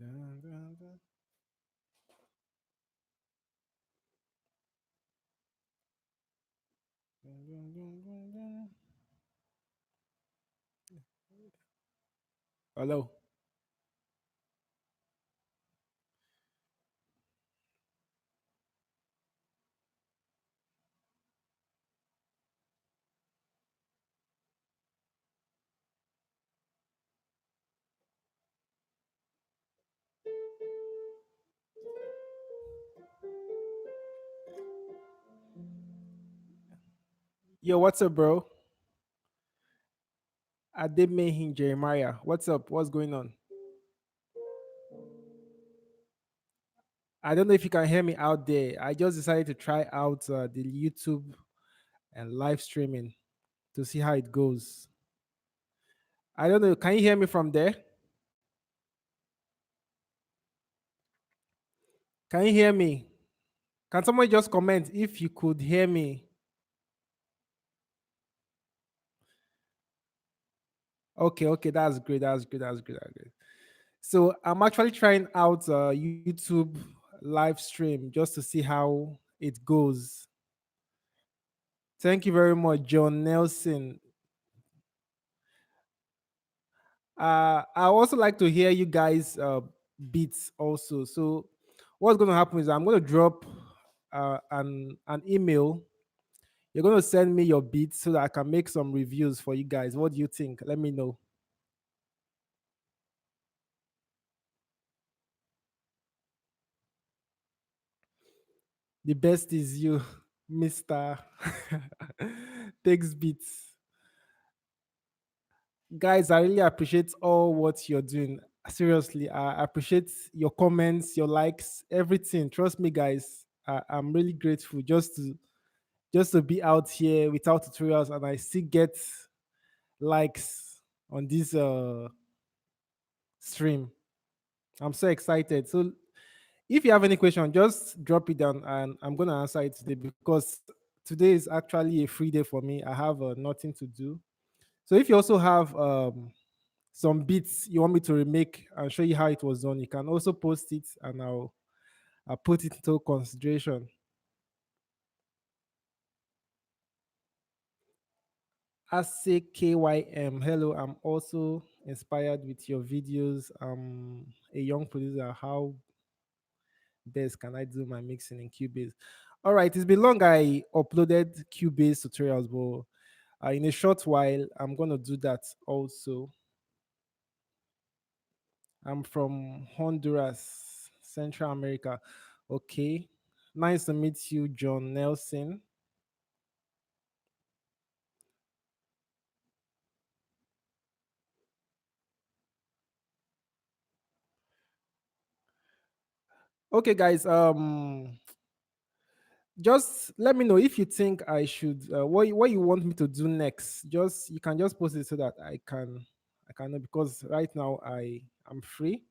Dun, dun, dun, dun, dun, dun, dun. Hello. Yo, what's up, bro? Ademehin Jeremiah. What's up? What's going on? I don't know if you can hear me out there. I just decided to try out the YouTube and live streaming to see how it goes. I don't know. Can you hear me from there? Can you hear me? Can someone just comment if you could hear me? Okay, okay, that's great. That's good. That's good. That's good. So I'm actually trying out YouTube live stream just to see how it goes. Thank you very much, John Nelson. I also like to hear you guys beats also. So what's going to happen is I'm going to drop an email. You're going to send me your beats so that I can make some reviews for you guys. What do you think? Let me know. The best is you, Mister Takes Beats. Guys, I really appreciate all what you're doing. Seriously, I appreciate your comments, your likes, everything. Trust me, guys. I'm really grateful just to be out here without tutorials and I still get likes on this stream. I'm so excited. So if you have any question, just drop it down and I'm gonna answer it today because today is actually a free day for me. I have nothing to do. So if you also have some beats you want me to remake and show you how it was done, you can also post it and I'll put it into consideration. ACKYM. Hello, I'm also inspired with your videos. I'm a young producer. How best can I do my mixing in Cubase? All right, it's been long I uploaded Cubase tutorials, but in a short while, I'm going to do that also. I'm from Honduras, Central America. Okay. Nice to meet you, John Nelson. Okay, guys. Just let me know if you think I should what you want me to do next. Just you can just post it so that I can know because right now I'm free.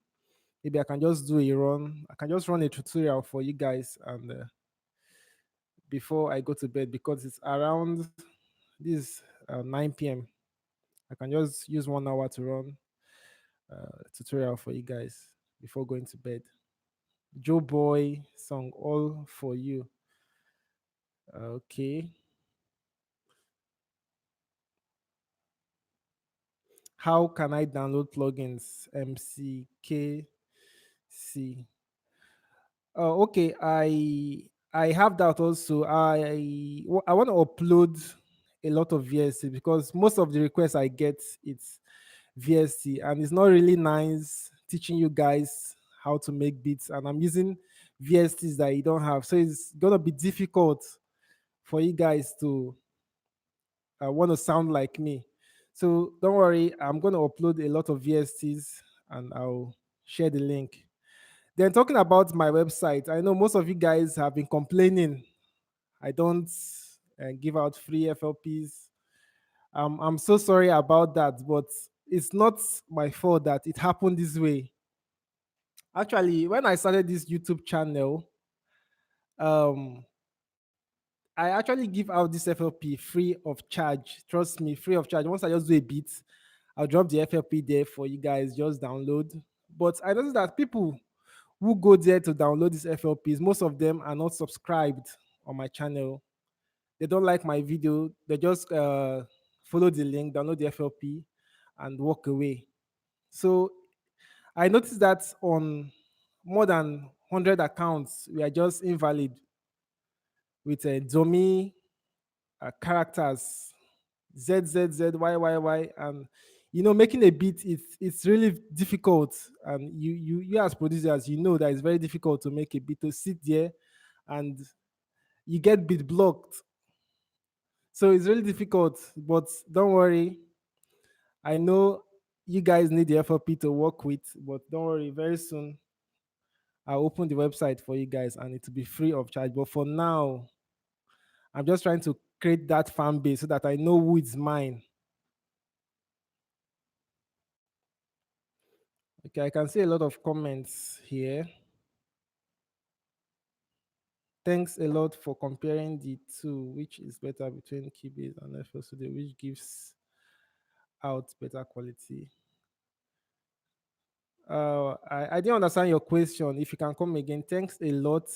Maybe I can just do a run. I can just run a tutorial for you guys and before I go to bed because it's around this 9 p.m. I can just use 1 hour to run tutorial for you guys before going to bed. Joe Boy song all for you. Okay. How can I download plugins? MCKC. Oh, okay. I have that also. I want to upload a lot of VST because most of the requests I get it's VST and it's not really nice teaching you guys how to make beats and I'm using VSTs that you don't have. So it's gonna be difficult for you guys to want to sound like me. So don't worry, I'm gonna upload a lot of VSTs and I'll share the link. Then talking about my website, I know most of you guys have been complaining I don't give out free FLPs. I'm so sorry about that, but it's not my fault that it happened this way. Actually, when I started this YouTube channel, um, I actually give out this FLP free of charge. Trust me, free of charge. Once I just do a bit, I'll drop the FLP there for you guys. Just download. But I noticed that people who go there to download these FLPs, most of them are not subscribed on my channel. They don't like my video. They just follow the link, download the FLP, and walk away. So I noticed that on more than 100 accounts, we are just invalid with dummy characters Z Z Z Y Y Y, and making a beat, it's really difficult. And you as producers, you know that it's very difficult to make a beat, to sit there and you get beat blocked. So it's really difficult. But don't worry, I know you guys need the FLP to work with, but don't worry, very soon I'll open the website for you guys and it will be free of charge. But for now, I'm just trying to create that fan base so that I know who is mine. Okay, I can see a lot of comments here. Thanks a lot for comparing the two. Which is better between Keybase and FL Studio? Which gives out better quality? I didn't understand your question. If you can come again, thanks a lot.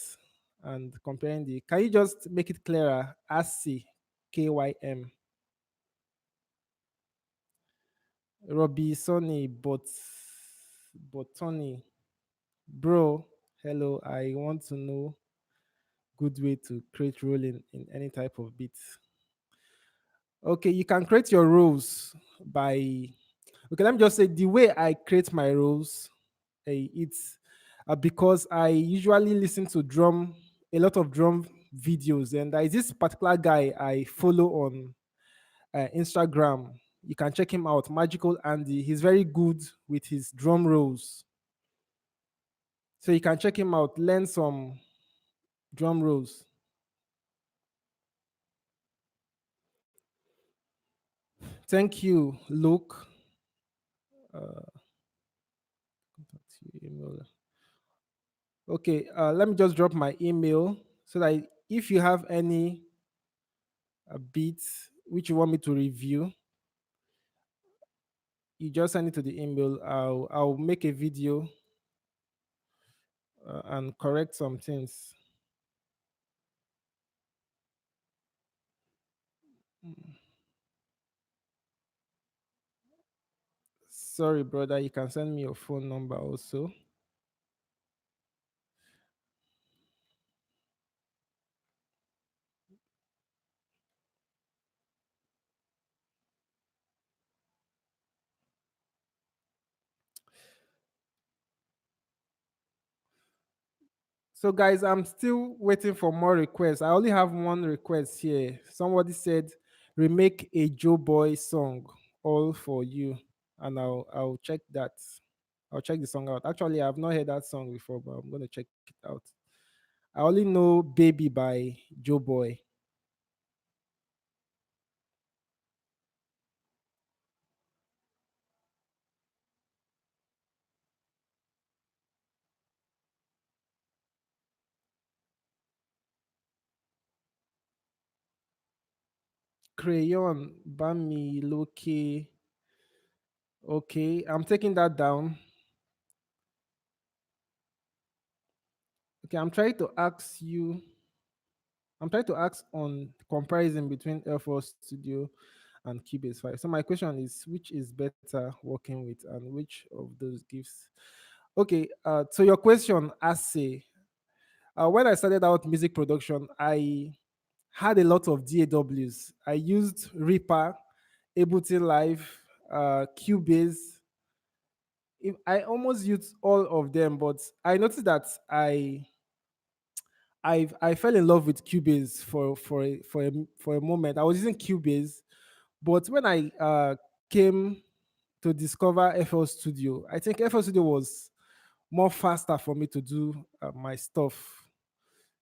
And comparing the, can you just make it clearer? ASCII, KYM, Robbie, Sonny, but Tony, bro. Hello, I want to know good way to create rolling in any type of beat. Okay, you can create your roles by, okay, let me just say the way I create my roles, it's because I usually listen to a lot of drum videos, and there is this particular guy I follow on Instagram. You can check him out, Magical Andy. He's very good with his drum rolls. So you can check him out, learn some drum rolls. Thank you, Luke. Contact you, email. Okay, let me just drop my email so that if you have any beats which you want me to review, you just send it to the email. I'll make a video and correct some things. Sorry, brother. You can send me your phone number also. So, guys, I'm still waiting for more requests. I only have one request here. Somebody said, remake a Joe Boy song, all for you. And I'll check that. I'll check the song out. Actually, I've not heard that song before, but I'm gonna check it out. I only know Baby by Joe Boy. Crayon, Bami, Loki. Okay, I'm taking that down. Okay, I'm trying to ask on comparison between FL Studio and Cubase 5. So my question is, which is better working with and which of those gives? Okay, so your question, Assay. When I started out music production, I had a lot of DAWs. I used Reaper, Ableton Live, Cubase. I almost used all of them, but I noticed that I fell in love with Cubase for a moment. I was using Cubase, but when I came to discover FL Studio, I think FL Studio was more faster for me to do my stuff.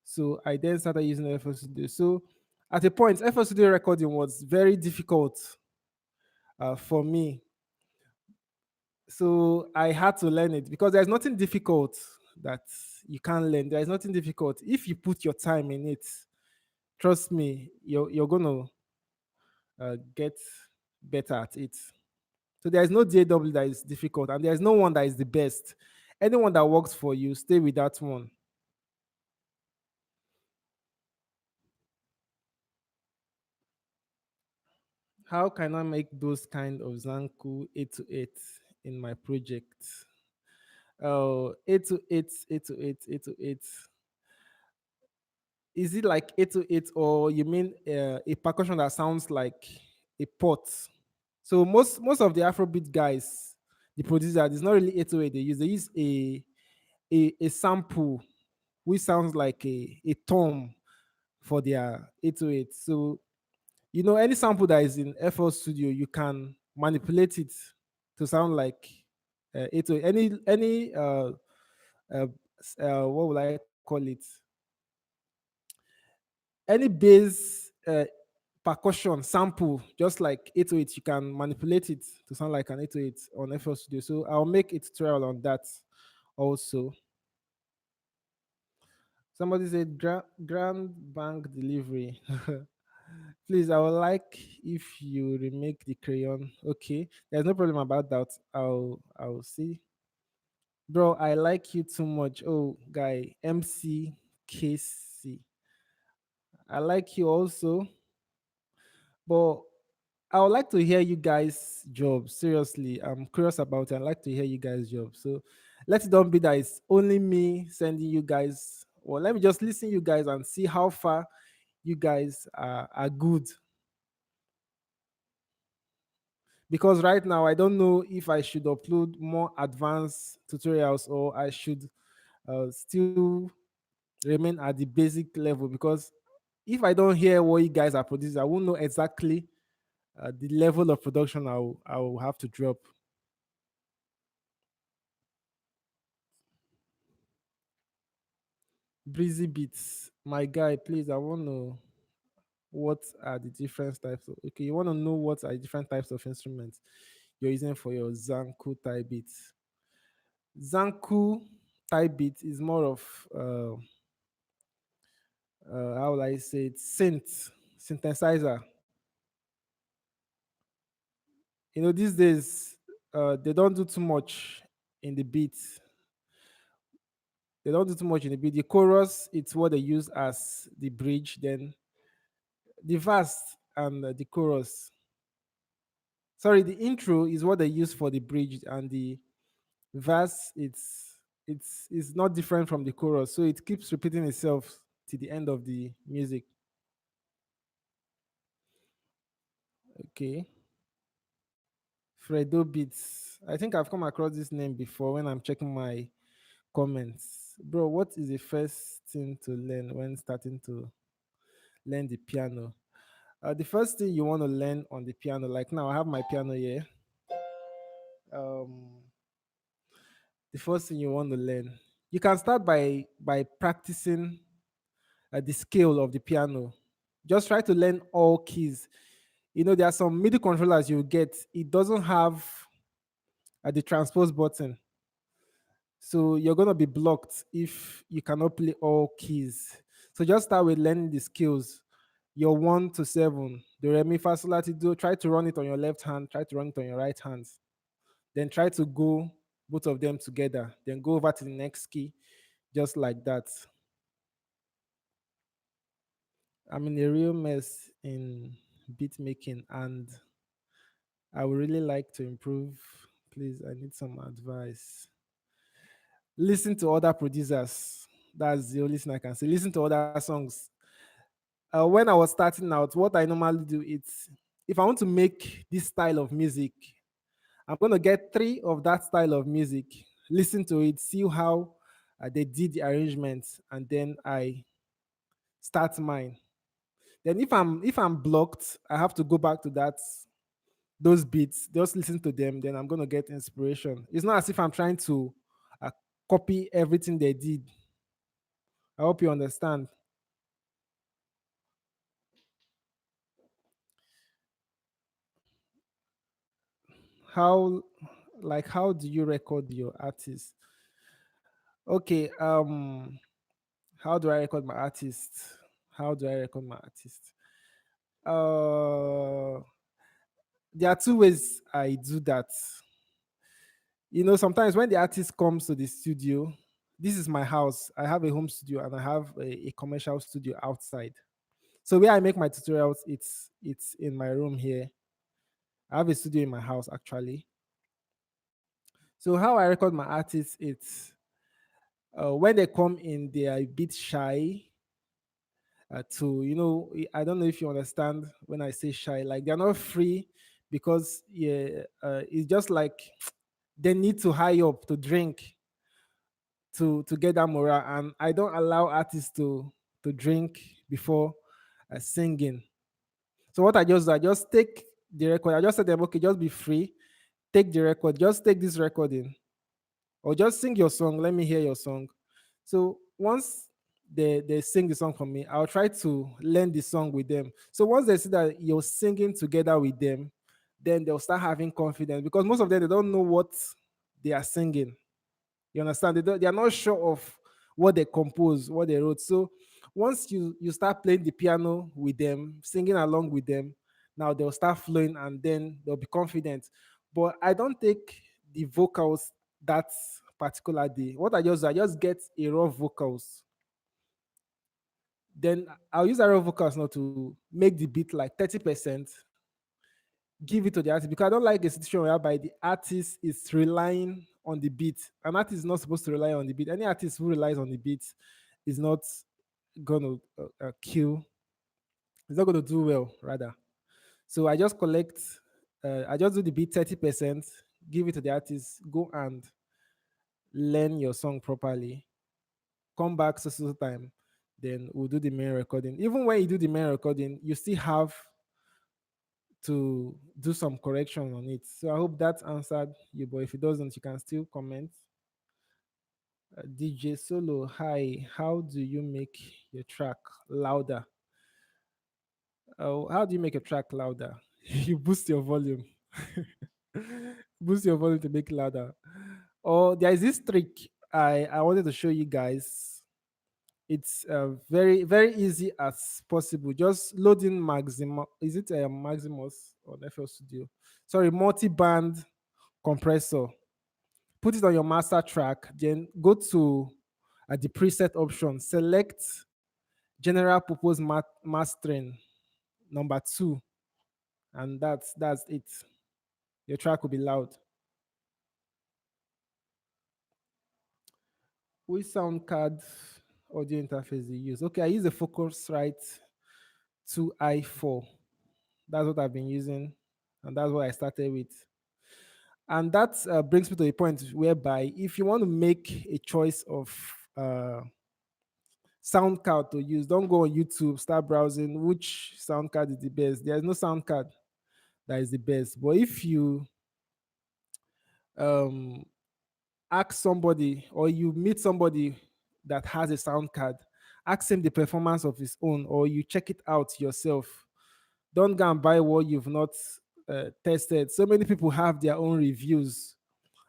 So I then started using FL Studio. So at a point, FL Studio recording was very difficult for me. So I had to learn it because there's nothing difficult that you can't learn. There is nothing difficult if you put your time in it. Trust me, you're gonna get better at it. So there is no DAW that is difficult, and there is no one that is the best. Anyone that works for you, stay with that one. How can I make those kind of Zanku 8 to 8 in my project? Oh, 8 to 8, 8 to 8, 8 to 8. Is it like 8 to 8, or you mean a percussion that sounds like a pot? So most of the Afrobeat guys, the producers, it's not really 8 to 8 they use. They use a sample which sounds like a tom for their 8 to 8. So any sample that is in FL Studio, you can manipulate it to sound like 8 to 8. Any what will I call it? Any bass percussion sample, just like 8 to 8, you can manipulate it to sound like an 8 to 8 on FL Studio. So I'll make a tutorial on that also. Somebody said grand bank delivery. Please, I would like if you remake the crayon. Okay, there's no problem about that. I'll see. Bro, I like you too much. Oh, guy, MC KC. I like you also, but I would like to hear you guys' job. Seriously, I'm curious about it. I'd like to hear you guys' job. So let it don't be that it's only me sending you guys. Well, let me just listen you guys and see how far you guys are good. Because right now I don't know if I should upload more advanced tutorials or I should still remain at the basic level. Because if I don't hear what you guys are producing, I won't know exactly the level of production I'll have to drop. Breezy beats, my guy, please. I want to what are the different types of, okay, you want to know what are the different types of instruments you're using for your Zanku type beats. Zanku type beat is more of how will I say it, synthesizer. These days they don't do too much in the beat. They don't do too much in the beat. The chorus, it's what they use as the bridge. Then the verse and the chorus. Sorry, the intro is what they use for the bridge, and the verse, it's not different from the chorus, so it keeps repeating itself to the end of the music. Okay, Fredo Beats. I think I've come across this name before when I'm checking my comments. Bro, what is the first thing to learn when starting to learn the piano? The first thing you want to learn on the piano, like now I have my piano here. Um, the first thing you want to learn, you can start by practicing the scale of the piano. Just try to learn all keys. There are some MIDI controllers you get, it doesn't have the transpose button. So you're going to be blocked if you cannot play all keys. So just start with learning the skills. Your 1 to 7, the re mi fa sol la ti do. Try to run it on your left hand, try to run it on your right hand. Then try to go both of them together. Then go over to the next key, just like that. I'm in a real mess in beat making and I would really like to improve. Please, I need some advice. Listen to other producers. That's the only thing I can say. Listen to other songs. When I was starting out, what I normally do is if I want to make this style of music, I'm going to get three of that style of music, listen to it, see how they did the arrangements, and then I start mine. Then if I'm blocked, I have to go back to those beats, just listen to them, then I'm going to get inspiration. It's not as if I'm trying to uh, copy everything they did. I hope you understand. How, like, how do you record your artist? Okay, how do I record my artist? How do I record my artist? Uh, there are two ways I do that. Sometimes when the artist comes to the studio, this is my house. I have a home studio and I have a commercial studio outside. So where I make my tutorials, it's in my room here. I have a studio in my house actually. So how I record my artists, it's when they come in, they are a bit shy. I don't know if you understand when I say shy. Like they're not free because yeah, it's just like they need to high up to drink to get that morale, and I don't allow artists to drink before singing. So what I just do, I just take the record. I just said them, okay, just be free. Take the record. Just take this recording, or just sing your song. Let me hear your song. So once they sing the song for me, I'll try to learn the song with them. So once they see that you're singing together with them, then they'll start having confidence because most of them they don't know what they are singing. You understand? They are not sure of what they compose, what they wrote. So once you start playing the piano with them, singing along with them, now they'll start flowing and then they'll be confident. But I don't take the vocals that particular day. What I just get a raw vocals. Then I'll use a raw vocals now to make the beat like 30%, give it to the artist because I don't like a situation whereby the artist is relying on the beat. An artist is not supposed to rely on the beat. Any artist who relies on the beat is not gonna kill. It's not gonna do well, rather. So I just do the beat 30%, give it to the artist, go and learn your song properly. Come back so time, then we'll do the main recording. Even when you do the main recording, you still have to do some correction on it. So I hope that answered you, but if it doesn't, you can still comment. DJ Solo, hi. How do you make your track louder? How do you make a track louder? You boost your volume. Boost your volume to make it louder. Or there is this trick I wanted to show you guys. It's very very easy as possible. Just load in Maximus. Is it a Maximus or FL Studio? Sorry, multi-band compressor. Put it on your master track. Then go to the preset option. Select general purpose mastering number 2, and that's it. Your track will be loud. Which sound card audio interface do you use? Okay, I use the Focusrite 2i4. That's what I've been using, and that's what I started with. And that brings me to the point whereby if you want to make a choice of uh, sound card to use, don't go on YouTube, start browsing which sound card is the best. There's no sound card that is the best. But if you um, ask somebody or you meet somebody that has a sound card, ask him the performance of his own, or you check it out yourself. Don't go and buy what you've not tested. So many people have their own reviews,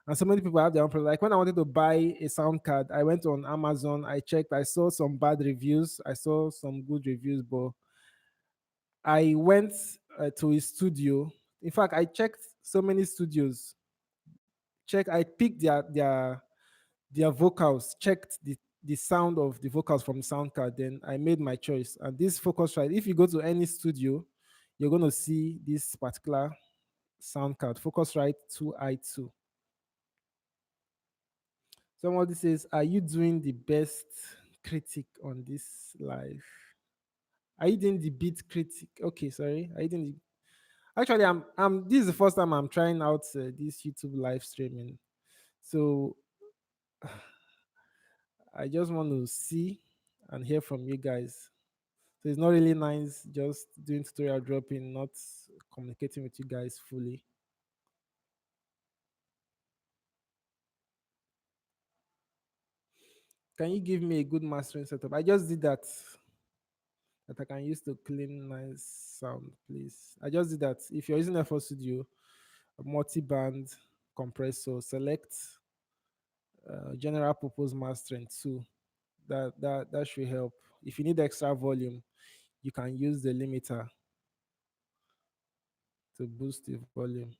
and so many people have their own product. Like when I wanted to buy a sound card, I went on Amazon, I checked, I saw some bad reviews, I saw some good reviews, but I went to a studio. In fact, I checked so many studios. I picked their vocals, checked the sound of the vocals from the sound card, then I made my choice. And this Focusrite, if you go to any studio, you're going to see this particular sound card, Focusrite 2i2. Somebody says, are you doing the best critic on this live? Are you doing the beat critic? Okay, sorry. Are you doing the... Actually, this is the first time I'm trying out this YouTube live streaming. So I just want to see and hear from you guys. So it's not really nice just doing tutorial dropping, not communicating with you guys fully. Can you give me a good mastering setup? I just did that. That I can use to clean nice sound, please. I just did that. If you're using FL Studio, a multi-band compressor, select general purpose mastering too. That should help. If you need extra volume, you can use the limiter. to boost the volume.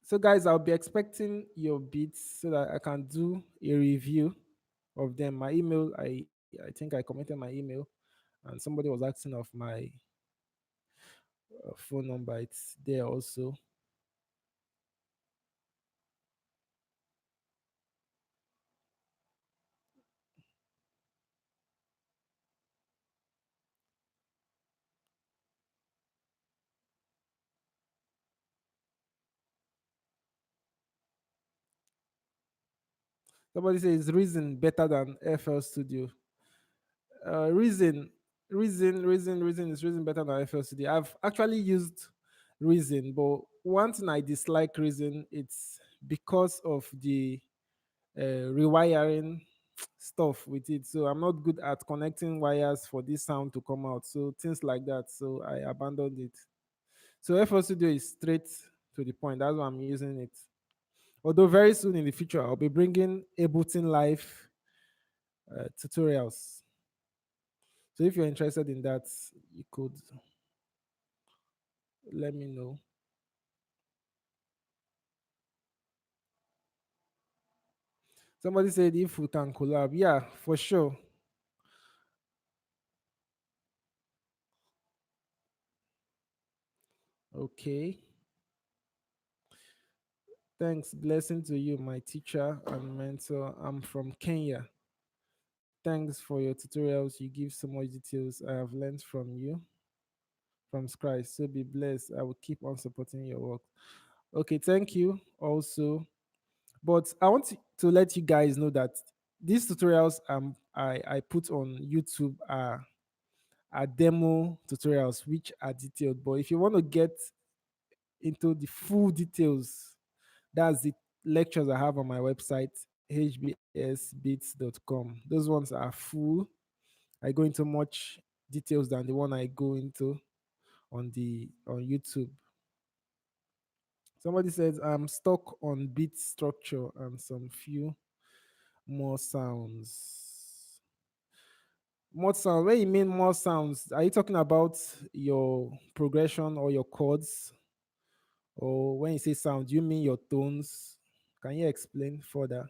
So, guys, I'll be expecting your beats so that I can do a review of them. My email, I think I commented my email, and somebody was asking of my phone number. It's there also. Somebody says Reason better than FL Studio. Reason, Reason is Reason better than FL Studio. I've actually used Reason, but one thing I dislike Reason, it's because of the rewiring stuff with it. So I'm not good at connecting wires for this sound to come out. So things like that. So I abandoned it. So FL Studio is straight to the point. That's why I'm using it. Although very soon in the future, I'll be bringing Ableton Live tutorials. So if you're interested in that, you could let me know. Somebody said if we can collab, yeah, for sure. Okay. Thanks. Blessing to you, my teacher and mentor. I'm from Kenya. Thanks for your tutorials. You give so much details. I have learned from you from scratch. So be blessed. I will keep on supporting your work. Okay, thank you also. But I want to let you guys know that these tutorials I put on YouTube are demo tutorials which are detailed. But if you want to get into the full details, that's the lectures I have on my website, hbsbeats.com. Those ones are full. I go into much details than the one I go into on YouTube. Somebody says I'm stuck on beat structure and some few more sounds. More sounds. When you mean more sounds, are you talking about your progression or your chords? Or when you say sound, do you mean your tones? Can you explain further?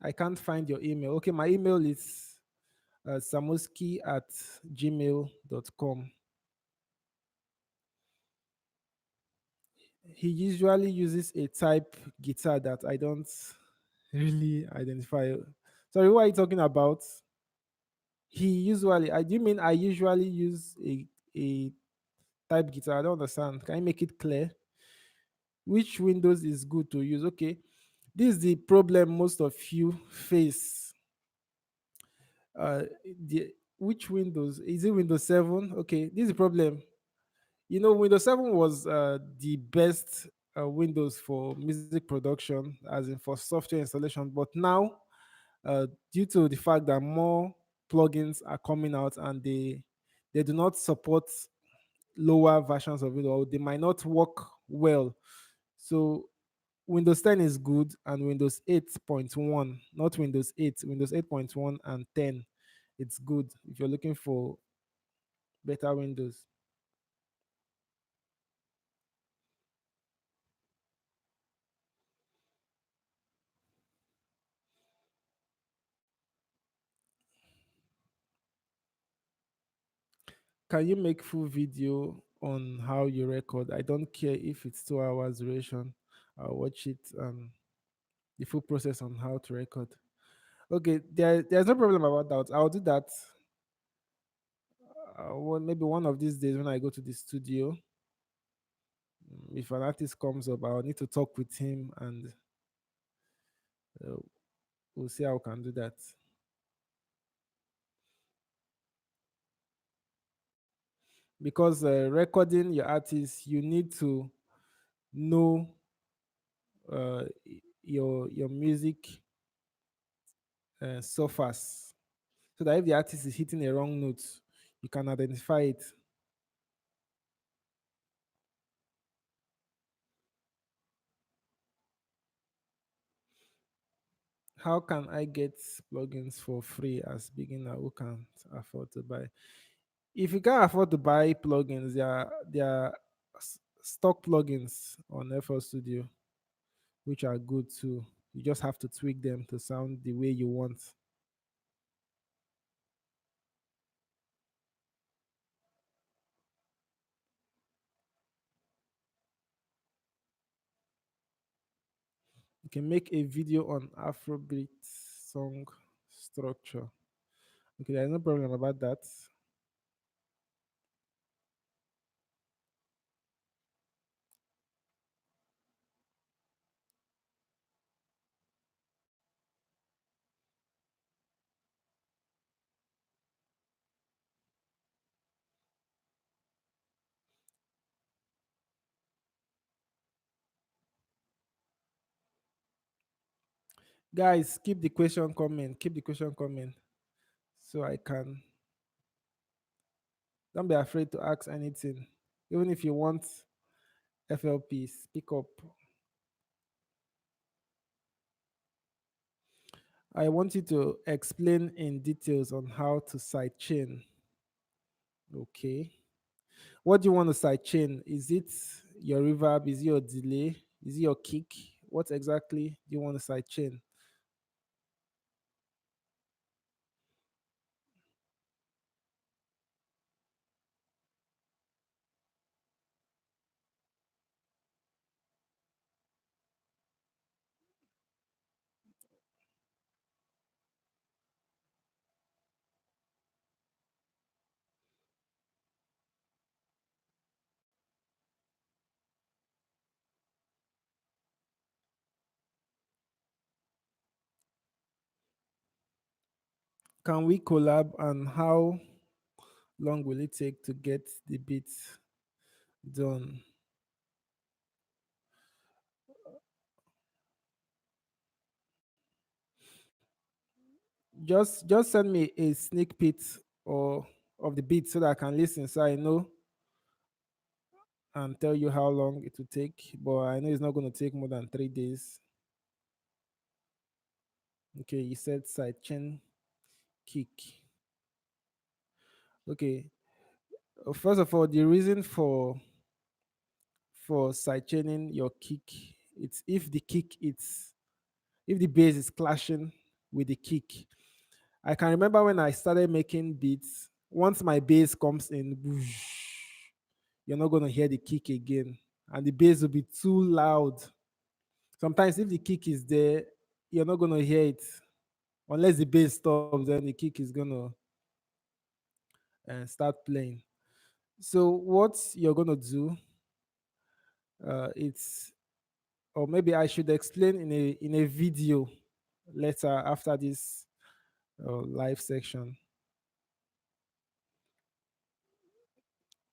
I can't find your email. Okay, my email is samuski@gmail.com. He usually uses a type guitar that I don't really identify. Sorry, what are you talking about? He usually, I do you mean I usually use a type guitar? I don't understand. Can you make it clear? Which Windows is good to use? Okay, this is the problem most of you face. The which Windows is it? Windows 7? Okay, this is the problem. You know, Windows 7 was the best Windows for music production, as in for software installation. But now, due to the fact that more plugins are coming out and they do not support lower versions of it, or they might not work well. So Windows 10 is good, and Windows 8.1, not Windows 8, Windows 8.1 and 10, it's good if you're looking for better Windows. Can you make full video on how you record? I don't care if it's 2 hours duration. I'll watch it and the full process on how to record. Okay, there's no problem about that. I'll do that. Maybe one of these days when I go to the studio. If an artist comes up, I'll need to talk with him and uh, we'll see how we can do that. Because recording your artist, you need to know your music so fast, so that if the artist is hitting a wrong note, you can identify it. How can I get plugins for free as beginner who can't afford to buy? If you can't afford to buy plugins, there are stock plugins on FL Studio which are good too. You just have to tweak them to sound the way you want. You can make a video on Afrobeat song structure. Okay, there's no problem about that. Guys, keep the question coming. Keep the question coming so I can. Don't be afraid to ask anything. Even if you want FLP, speak up. I want you to explain in details on how to sidechain. Okay. What do you want to sidechain? Is it your reverb? Is it your delay? Is it your kick? What exactly do you want to sidechain? Can we collab, and how long will it take to get the beat done? Just send me a sneak peek or of the beat so that I can listen so I know and tell you how long it will take. But I know it's not going to take more than 3 days. Okay, you said sidechain kick. Okay. First of all, the reason for sidechaining your kick, it's if the bass is clashing with the kick. I can remember when I started making beats, once my bass comes in, whoosh, you're not gonna hear the kick again. And the bass will be too loud. Sometimes if the kick is there, you're not gonna hear it. Unless the bass stops, then the kick is gonna start playing. So what you're gonna do, it's or maybe I should explain in a video later after this live section.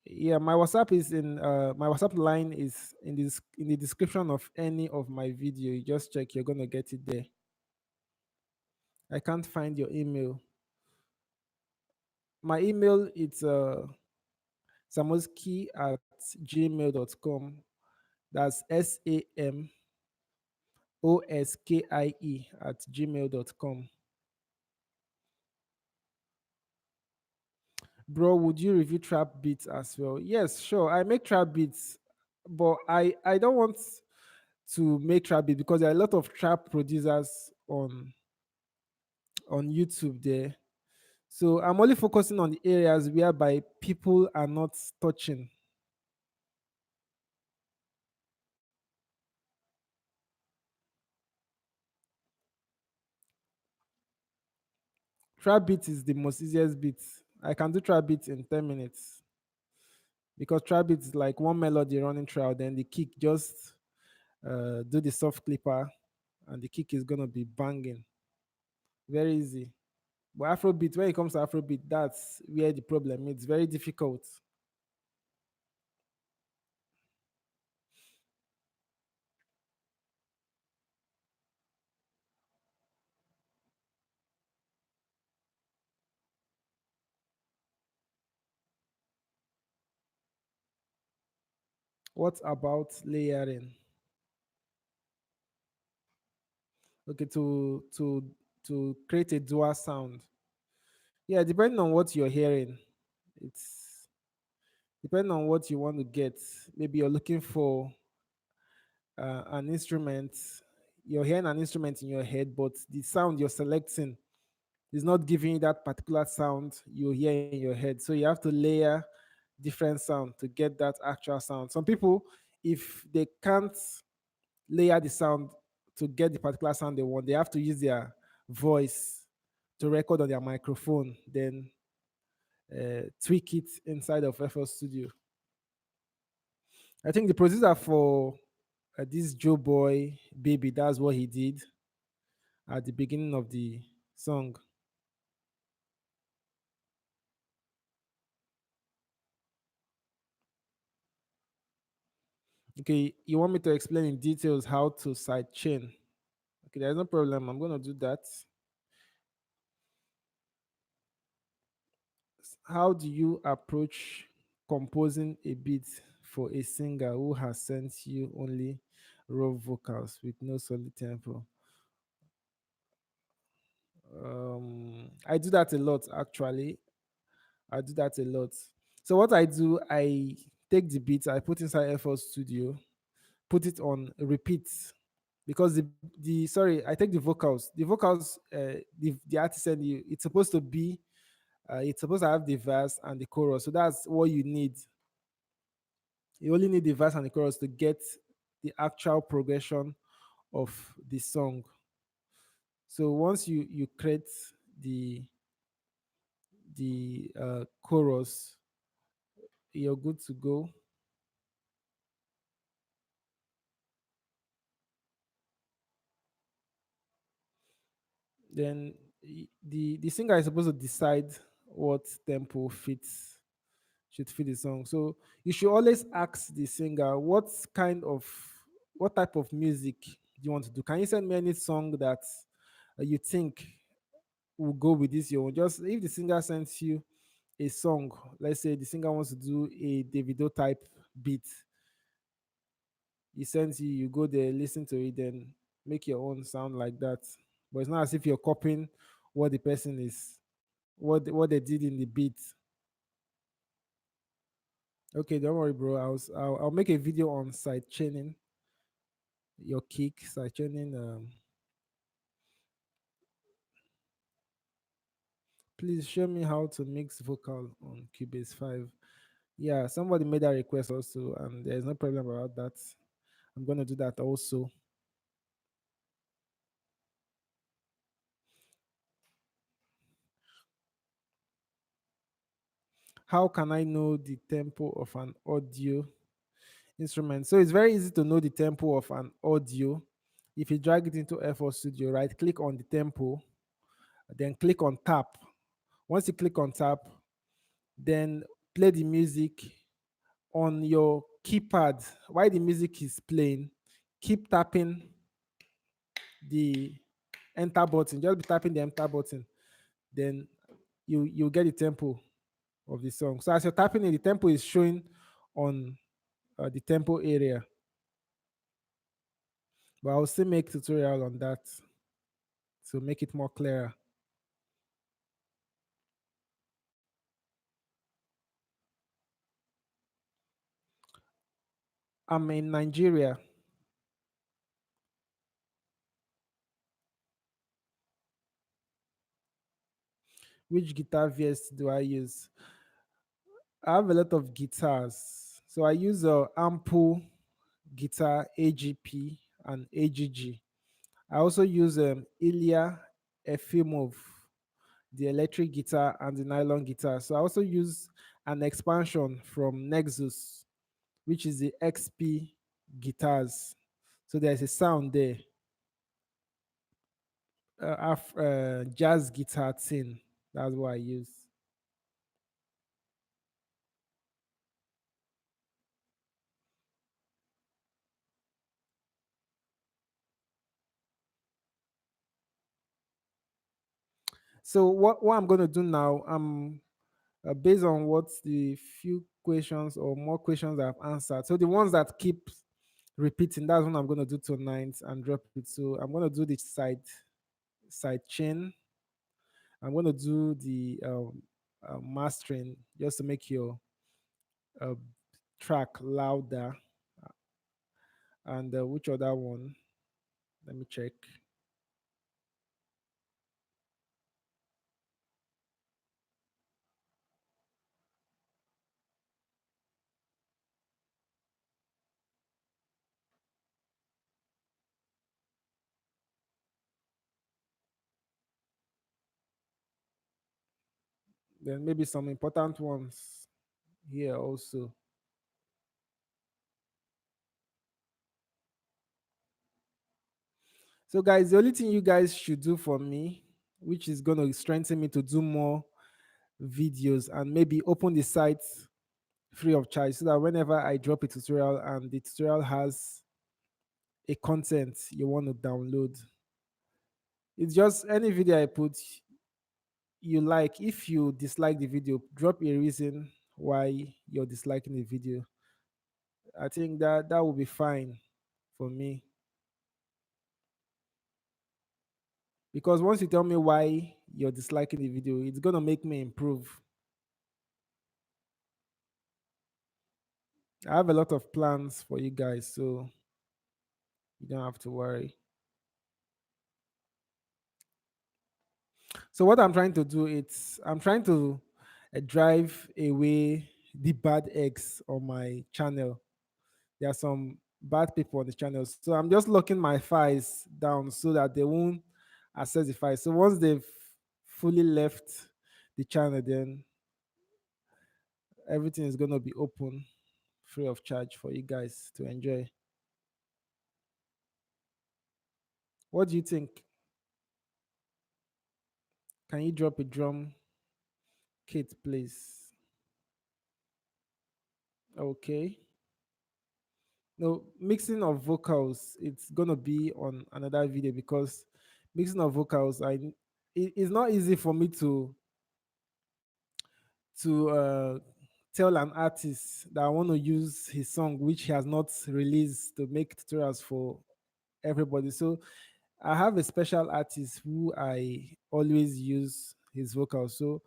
Yeah, my WhatsApp line is in the description of any of my video. You just check, you're gonna get it there. I can't find your email. My email is samoski@gmail.com. That's SAMOSKIE@gmail.com. Bro, would you review trap beats as well? Yes, sure. I make trap beats, but I don't want to make trap beats because there are a lot of trap producers on YouTube there. So I'm only focusing on the areas whereby people are not touching. Trap beat is the most easiest beat. I can do trap beats in 10 minutes because trap beats is like one melody running throughout, then the kick just do the soft clipper and the kick is gonna be banging. Very easy. But Afrobeat, when it comes to Afrobeat, that's where the problem is. It's very difficult. What about layering? Okay, to create a dual sound. Yeah, depending on what you're hearing, it's depending on what you want to get. Maybe you're looking for an instrument. You're hearing an instrument in your head, but the sound you're selecting is not giving you that particular sound you hear in your head. So you have to layer different sound to get that actual sound. Some people, if they can't layer the sound to get the particular sound they want, they have to use their voice to record on their microphone, then tweak it inside of FL Studio. I think the producer for this Joe Boy Baby, that's what he did at the beginning of the song. Okay, you want me to explain in details how to sidechain? Okay, there's no problem. I'm gonna do that. How do you approach composing a beat for a singer who has sent you only raw vocals with no solid tempo? I do that a lot actually. I do that a lot. So what I do, I take the beat, I put inside FL Studio, put it on repeat because the sorry, I take the vocals. The vocals, the artist said you, it's supposed to be, it's supposed to have the verse and the chorus. So that's what you need. You only need the verse and the chorus to get the actual progression of the song. So once you create the chorus, you're good to go. Then the singer is supposed to decide what tempo fits should fit the song. So you should always ask the singer what type of music do you want to do. Can you send me any song that you think will go with this? Your own? Just if the singer sends you a song, let's say the singer wants to do a Davido type beat, he sends you, you go there, listen to it, then make your own sound like that. But it's not as if you're copying what the person is, what they did in the beat. Okay, don't worry, bro. I'll make a video on side chaining your kick, side chaining. Please show me how to mix vocal on Cubase 5. Yeah, somebody made that request also, and there's no problem about that. I'm gonna do that also. How can I know the tempo of an audio instrument? So it's very easy to know the tempo of an audio. If you drag it into FL Studio, right click on the tempo, then click on tap. Once you click on tap, then play the music on your keypad. While the music is playing, keep tapping the enter button. Just be tapping the enter button. Then you get the tempo of the song. So as you're tapping it, the tempo is showing on the tempo area. But I'll still make tutorial on that to make it more clearer. I'm in Nigeria. Which guitar VS do I use? I have a lot of guitars. So I use a Ample guitar AGP and AGG. I also use Ilya Efimov, the electric guitar and the nylon guitar. So I also use an expansion from Nexus, which is the XP guitars. So there's a sound there. Jazz guitar tin. That's what I use. So what I'm going to do now, based on what the few questions or more questions I've answered. So the ones that keep repeating. That's what I'm gonna do tonight and drop it. So I'm gonna do the side chain. I'm gonna do the mastering just to make your uh, track louder. And which other one? Let me check. Then maybe some important ones here also. So, guys, the only thing you guys should do for me, which is going to strengthen me to do more videos and maybe open the site free of charge so that whenever I drop a tutorial and the tutorial has a content you want to download, it's just any video I put you like. If you dislike the video, drop a reason why you're disliking the video. I think that will be fine for me, because once you tell me why you're disliking the video, it's going to make me improve. I have a lot of plans for you guys, so you don't have to worry. So what I'm trying to do, it's I'm trying to drive away the bad eggs on my channel. There are some bad people on the channel, so I'm just locking my files down so that they won't access the files. So once they've fully left the channel, then everything is gonna be open, free of charge for you guys to enjoy. What do you think? Can you drop a drum kit, please? Okay. No, mixing of vocals, it's gonna be on another video, because mixing of vocals, it's not easy for me to tell an artist that I want to use his song which he has not released to make tutorials for everybody. So I have a special artist who I always use his vocals. So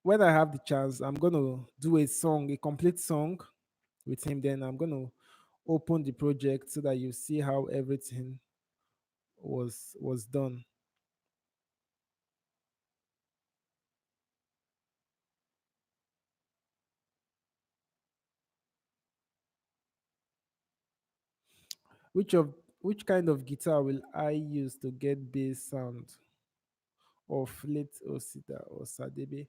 when I have the chance, I'm gonna do a song, a complete song with him. Then I'm gonna open the project so that you see how everything was done. Which of which kind of guitar will I use to get bass sound of late Osita or Sadebe?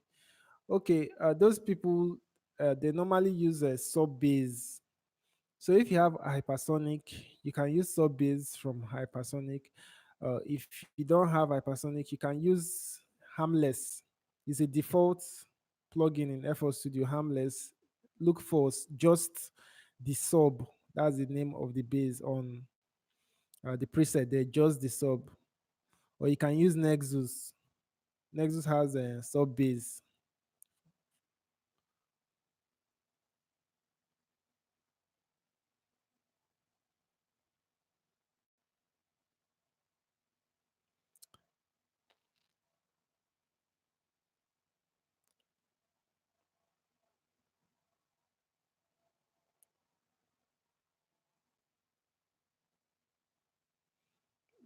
Okay, those people they normally use a sub bass. So if you have a hypersonic, you can use sub bass from hypersonic. If you don't have hypersonic, you can use Harmless. It's a default plugin in FL Studio. Harmless. Look for just the sub. That's the name of the bass on the preset there. Just the sub. Or you can use Nexus. Nexus has a sub bass.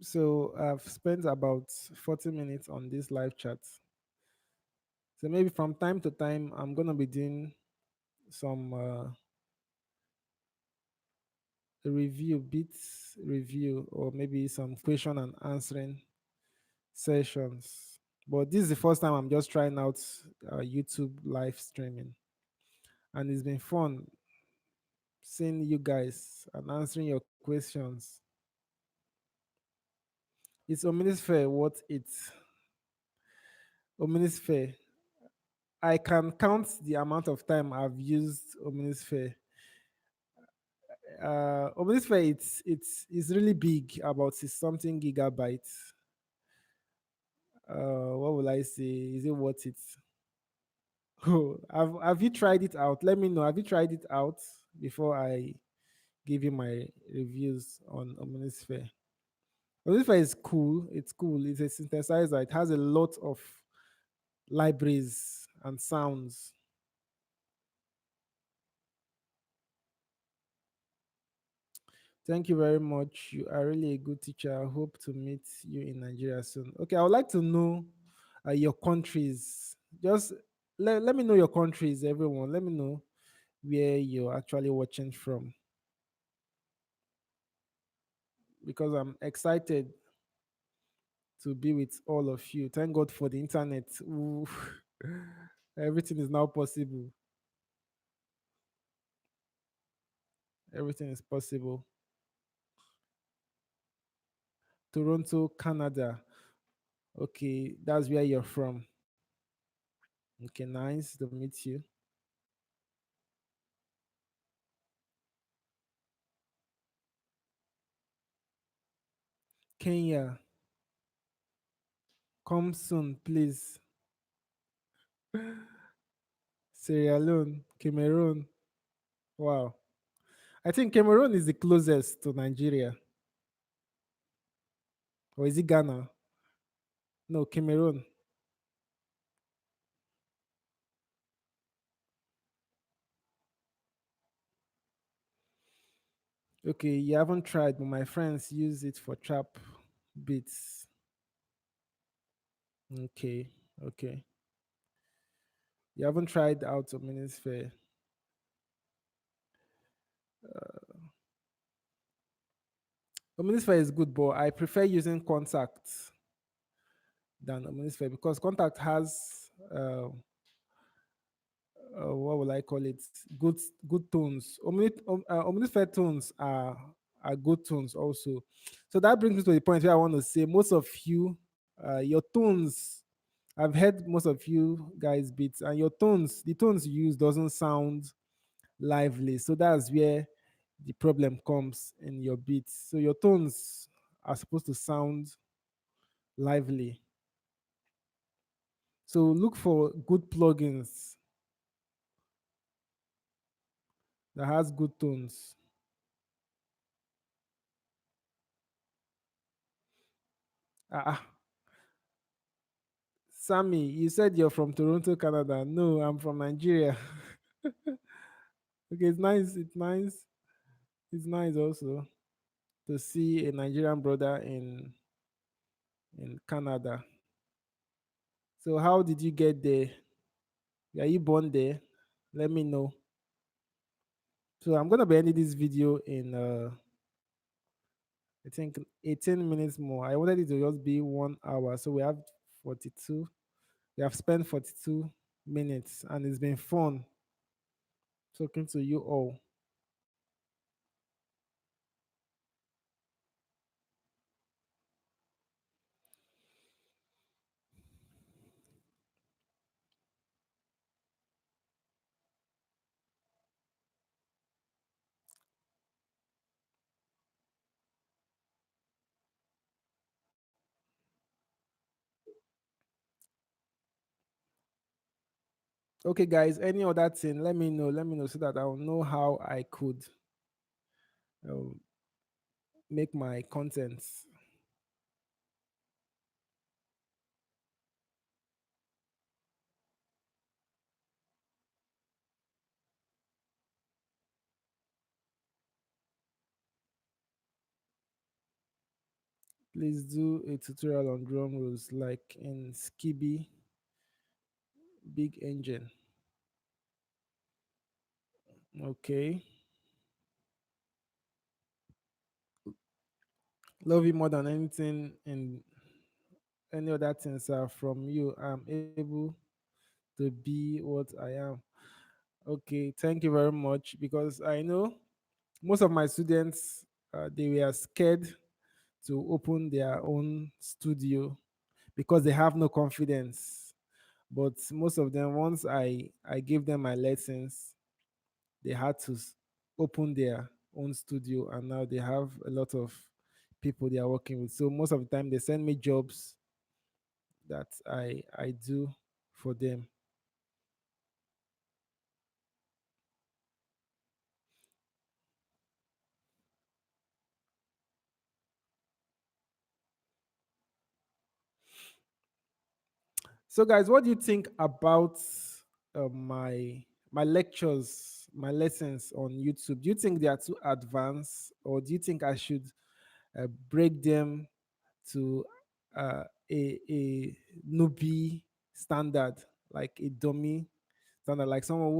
So I've spent about 40 minutes on this live chat. So maybe from time to time, I'm gonna be doing some review bits review, or maybe some question and answering sessions. But this is the first time I'm just trying out YouTube live streaming, and it's been fun seeing you guys and answering your questions. It's Omnisphere. What it's Omnisphere. I can count the amount of time I've used Omnisphere. Omnisphere, it's really big, about something gigabytes. What will I say? Is it worth it? Oh, have you tried it out? Let me know. Have you tried it out before I give you my reviews on Omnisphere. Omnisphere is cool. It's cool. It's a synthesizer. It has a lot of libraries and sounds. Thank you very much. You are really a good teacher. I hope to meet you in Nigeria soon. Okay, I would like to know your countries. Just let me know your countries, everyone. Let me know where you're actually watching from because I'm excited to be with all of you. Thank God for the internet. Ooh, everything is now possible. Everything is possible. Toronto, Canada. Okay, that's where you're from. Okay, nice to meet you. Kenya, come soon, please. Sierra Leone, Cameroon. Wow. I think Cameroon is the closest to Nigeria. Or is it Ghana? No, Cameroon. Okay, you haven't tried, but my friends use it for trap beats. Okay, okay. You haven't tried out of Minisphere. Omnisphere is good, but I prefer using Contact than Omnisphere because Contact has what will I call it? Good good tones. Omnisphere tones are good tones also. So that brings me to the point where I want to say most of you, your tones. I've heard most of you guys beats and your tones, the tones you use doesn't sound lively. So that's where the problem comes in your beats. So your tones are supposed to sound lively. So look for good plugins that has good tones. Ah, Sammy, you said you're from Toronto, Canada. No, I'm from Nigeria. Okay, it's nice. It's nice. It's nice also to see a Nigerian brother in Canada. So how did you get there? Are you born there? Let me know. So I'm gonna be ending this video in I think 18 minutes more. I wanted it to just be 1 hour. So we have 42. We have spent 42 minutes and it's been fun talking to you all. Okay, guys, any other thing, let me know. Let me know so that I'll know how I could uh, make my contents. Please do a tutorial on drum rolls like in Skibby Big Engine. Okay. Love you more than anything and any other things are from you. I'm able to be what I am. Okay, thank you very much because I know most of my students they were scared to open their own studio because they have no confidence. But most of them, once I gave them my lessons, they had to open their own studio, and now they have a lot of people they are working with. So most of the time, they send me jobs that I do for them. So, guys, what do you think about my lectures, my lessons on YouTube? Do you think they are too advanced, or do you think I should break them to a newbie standard, like a dummy standard, like someone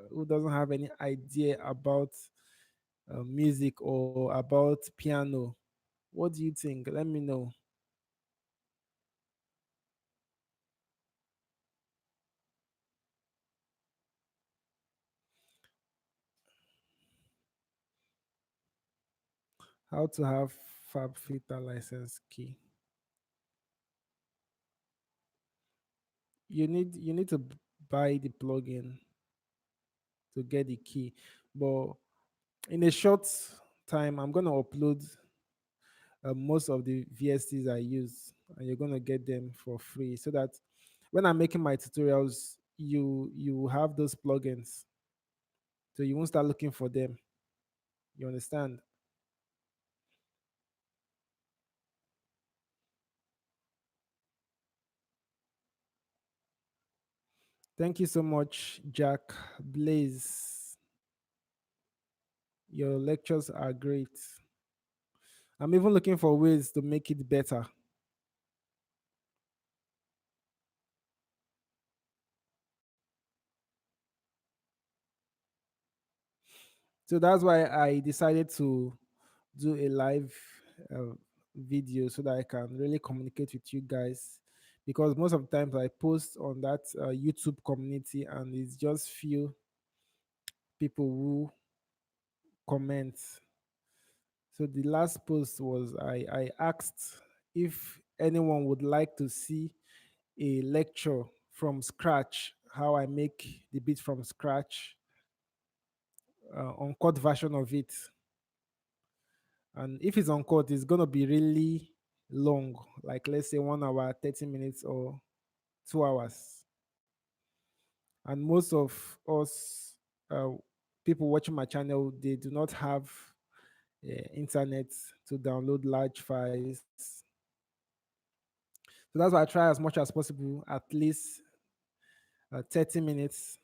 who doesn't have any idea about music or about piano? What do you think? Let me know. How to have FabFilter license key. You need to buy the plugin to get the key. But in a short time, I'm gonna upload most of the VSTs I use, and you're gonna get them for free, so that when I'm making my tutorials, you have those plugins, so you won't start looking for them. You understand? Thank you so much, Jack Blaze. Your lectures are great. I'm even looking for ways to make it better. So that's why I decided to do a live uh, video, so that I can really communicate with you guys. Because most of the times I post on that YouTube community, and it's just few people who comment. So the last post was, I asked if anyone would like to see a lecture from scratch, how I make the beat from scratch, uncut version of it. And if it's uncut, it's gonna be really long, like let's say 1 hour, 30 minutes, or 2 hours. And most of us, uh, people watching my channel, they do not have internet to download large files. So that's why I try as much as possible, at least 30 minutes,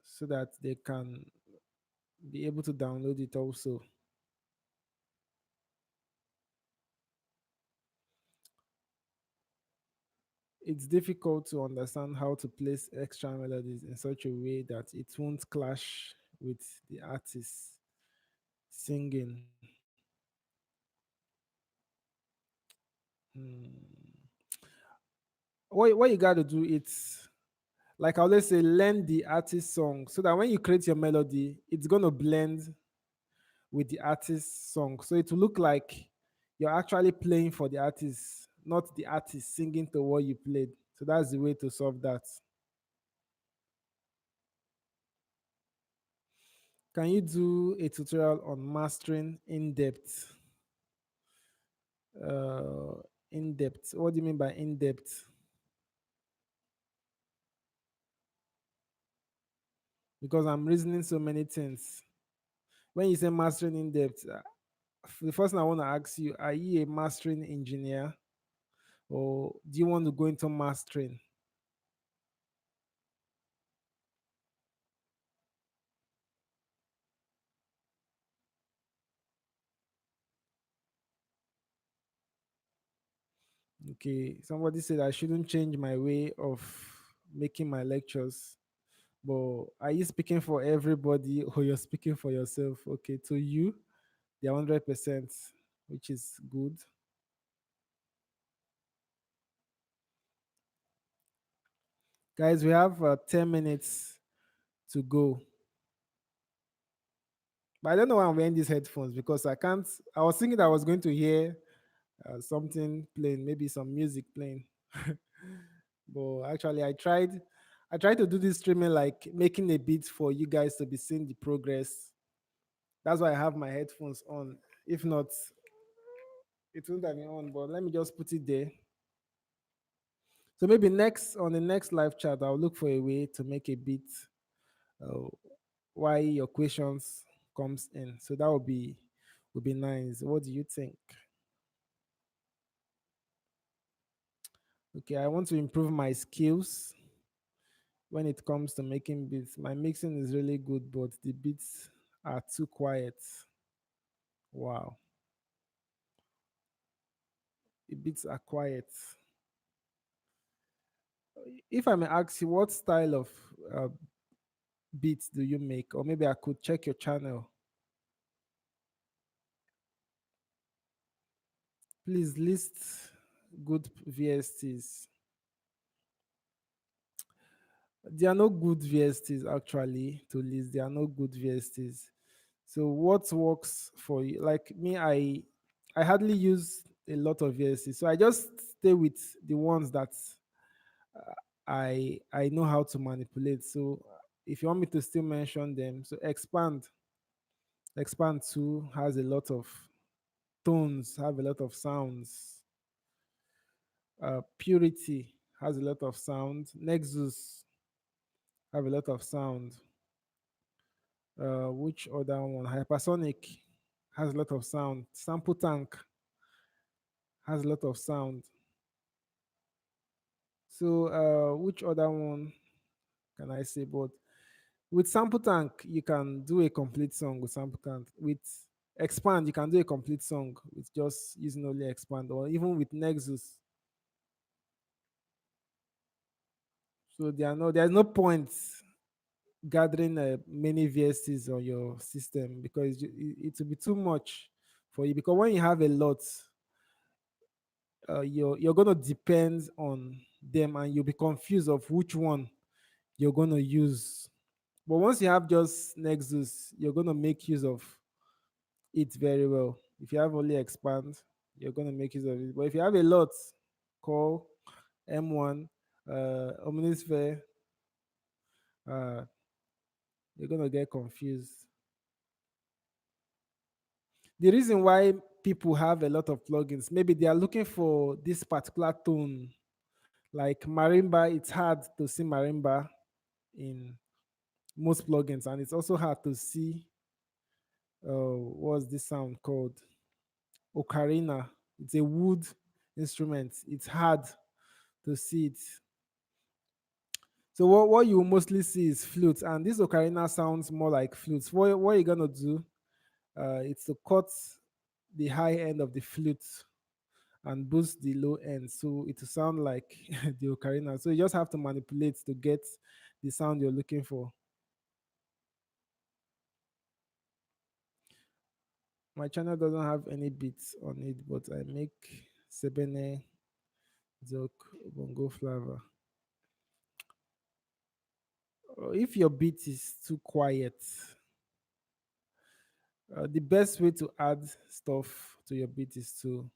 so that they can be able to download it also. It's difficult to understand how to place extra melodies in such a way that it won't clash with the artist singing. Hmm. What you got to do, it's like I always say, learn the artist song, so that when you create your melody, it's going to blend with the artist's song. So it will look like you're actually playing for the artist, not the artist singing to what you played. So that's the way to solve that. Can you do a tutorial on mastering in depth? Uh, in depth. What do you mean by in depth? Because I'm reasoning so many things. When you say mastering in depth, the first thing I want to ask you, are you a mastering engineer, or do you want to go into mastering? Okay, somebody said I shouldn't change my way of making my lectures. But are you speaking for everybody, or you're speaking for yourself? Okay, to you, they're 100%, which is good. Guys, we have 10 minutes to go. But I don't know why I'm wearing these headphones, because I can't. I was thinking I was going to hear something playing, maybe some music playing. But actually, I tried to do this streaming, like making a beat for you guys to be seeing the progress. That's why I have my headphones on. If not, it wouldn't have been on. But let me just put it there. So maybe next on the next live chat, I'll look for a way to make a beat uh, why your questions comes in. So that would be nice. What do you think? Okay, I want to improve my skills when it comes to making beats. My mixing is really good, but the beats are too quiet. Wow, the beats are quiet. If I may ask you, what style of uh, beats do you make? Or maybe I could check your channel. Please list good VSTs. There are no good VSTs actually to list. There are no good VSTs. So what works for you? Like me, I hardly use a lot of VSTs. So I just stay with the ones that I know how to manipulate. So if you want me to still mention them, so expand 2 has a lot of tones, have a lot of sounds. Purity has a lot of sound. Nexus have a lot of sound. Which other one? Hypersonic has a lot of sound. Sample Tank has a lot of sound. So which other one can I say? But with Sample Tank, you can do a complete song with Sample Tank. With Expand, you can do a complete song with just using only Expand, or even with Nexus. So there's no point gathering many VSTs on your system because it will be too much for you. Because when you have a lot, you're gonna depend on them, and you'll be confused of which one you're gonna use. But once you have just Nexus, you're gonna make use of it very well. If you have only Expand, you're gonna make use of it. But if you have a lot, call M1, Omnisphere, uh, you're gonna get confused. The reason why people have a lot of plugins, maybe they are looking for this particular tone, like marimba. It's hard to see marimba in most plugins, and it's also hard to see what's this sound called, ocarina. It's a wood instrument. It's hard to see it. So what you mostly see is flutes, and this ocarina sounds more like flutes. What you're gonna do, it's to cut the high end of the flute and boost the low end, so it will sound like the ocarina. So you just have to manipulate to get the sound you're looking for. My channel doesn't have any beats on it, but I make sebene, zouk, bongo flavor. If your beat is too quiet, the best way to add stuff to your beat is to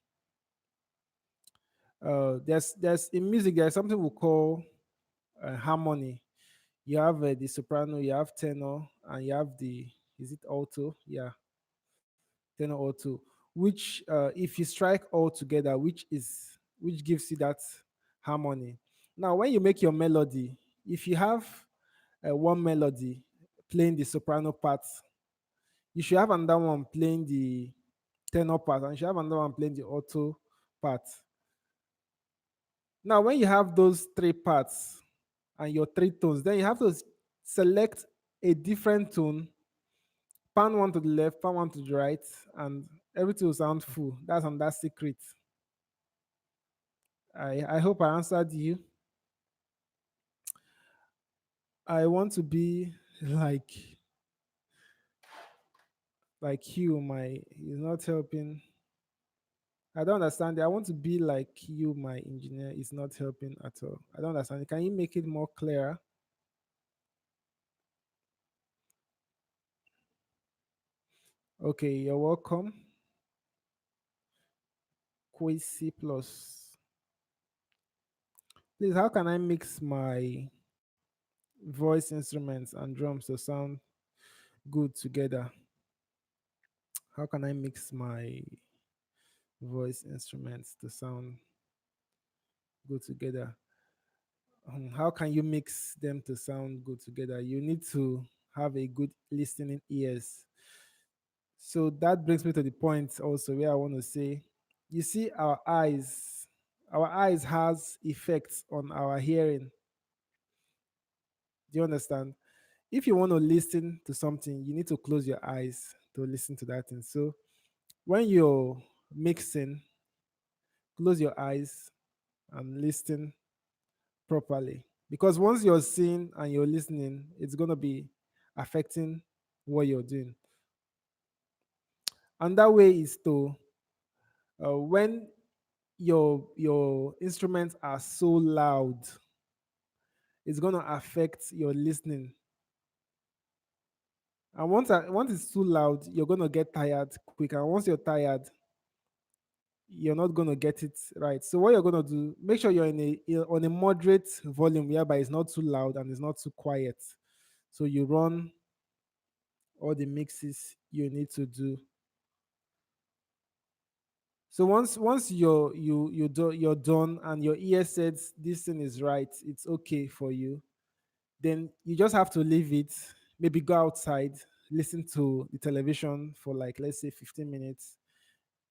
there's in music there's something we call harmony. You have the soprano, you have tenor, and you have the, is it alto? Yeah, tenor alto. Which if you strike all together, which gives you that harmony. Now, when you make your melody, if you have one melody playing the soprano part, you should have another one playing the tenor part, and you should have another one playing the alto part. Now, when you have those three parts and your three tones, then you have to select a different tone, pan one to the left, pan one to the right, and everything will sound full. That's on that secret. I hope I answered you. I want to be like you. My He's not helping. I don't understand it. I want to be like you. My engineer is not helping at all. I don't understand. Can you make it more clearer? Okay, you're welcome. Quiz C plus. Please, how can I mix my voice instruments and drums to sound good together? How can I mix my voice instruments to sound good together? How can you mix them to sound good together? You need to have a good listening ears. So that brings me to the point also where I want to say, you see, our eyes has effects on our hearing. Do you understand? If you want to listen to something, you need to close your eyes to listen to that thing. So when you're mixing, close your eyes and listen properly. Because once you're seeing and you're listening, it's going to be affecting what you're doing. And that way is to, when your instruments are so loud, it's going to affect your listening. And once it's too loud, you're going to get tired quick. And once you're tired, you're not going to get it right. So what you're going to do, make sure you're on a moderate volume whereby it's not too loud and it's not too quiet. So you run all the mixes you need to do. So once you're done and your ear says this thing is right, it's okay for you, then you just have to leave it. Maybe go outside, listen to the television for like, let's say, 15 minutes,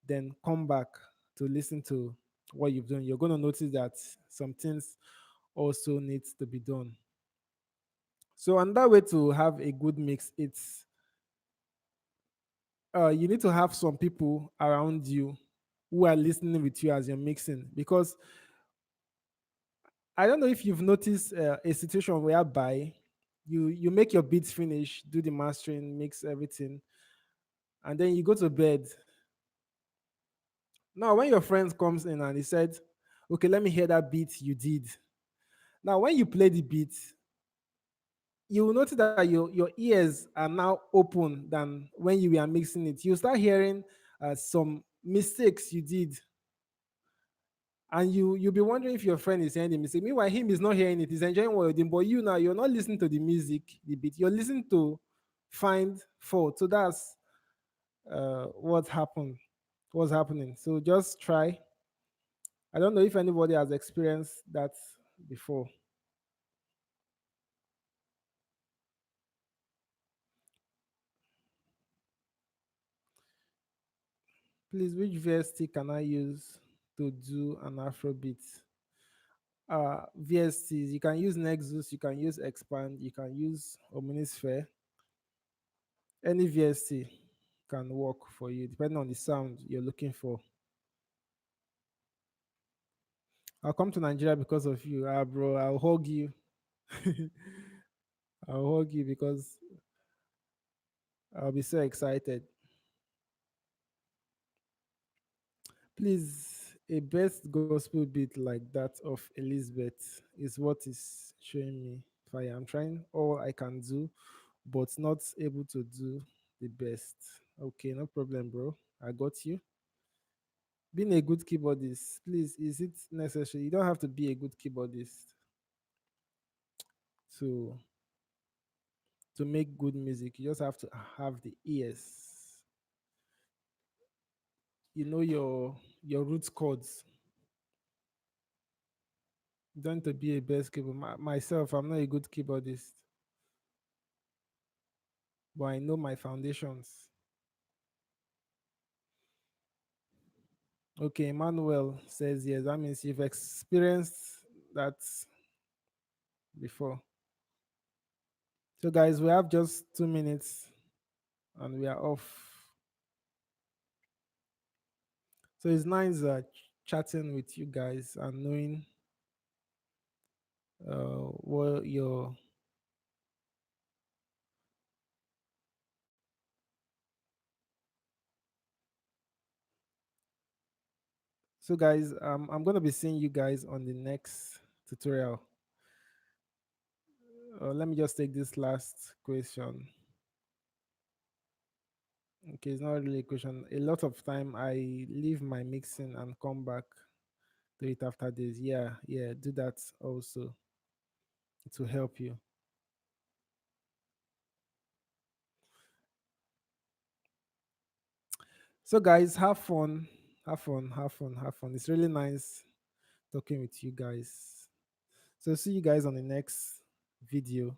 then come back to listen to what you've done. You're going to notice that some things also needs to be done. So another way to have a good mix, it's you need to have some people around you who are listening with you as you're mixing. Because I don't know if you've noticed a situation whereby you make your beats finish, do the mastering, mix everything, and then you go to bed. Now, when your friend comes in and he said, "Okay, let me hear that beat you did." Now, when you play the beat, you will notice that your ears are now open than when you were mixing it. You start hearing some mistakes you did, and you'll be wondering if your friend is hearing the mistake. Meanwhile, him is not hearing it. He's enjoying what you're doing. But you now, you're not listening to the music, the beat. You're listening to find fault. So that's what happened. What's happening? So just try. I don't know if anybody has experienced that before. Please, which VST can I use to do an Afrobeat? VSTs, you can use Nexus, you can use Expand, you can use Omnisphere. Any VST can work for you depending on the sound you're looking for. I'll come to Nigeria because of you. Bro, I'll hug you. I'll hug you because I'll be so excited. Please, a best gospel beat like that of Elizabeth is what is showing me fire. I'm trying all I can do, but not able to do the best. Okay, no problem, bro. I got you. Being a good keyboardist, please, is it necessary? You don't have to be a good keyboardist to make good music. You just have to have the ears. You know your root chords. You don't have to be a best keyboard. Myself, I'm not a good keyboardist, but I know my foundations. Okay, Emmanuel says yes. That means you've experienced that before. So, guys, we have just 2 minutes and we are off. So it's nice chatting with you guys and knowing what your. So, guys, I'm gonna be seeing you guys on the next tutorial. Let me just take this last question. Okay, it's not really a question. A lot of time I leave my mixing and come back to it after this. Yeah, yeah, do that also. It will help you. So, guys, have fun, have fun, have fun, have fun. It's really nice talking with you guys. So, see you guys on the next video.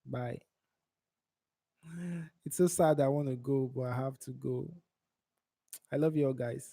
Bye. It's so sad I want to go, but I have to go. I love you all, guys.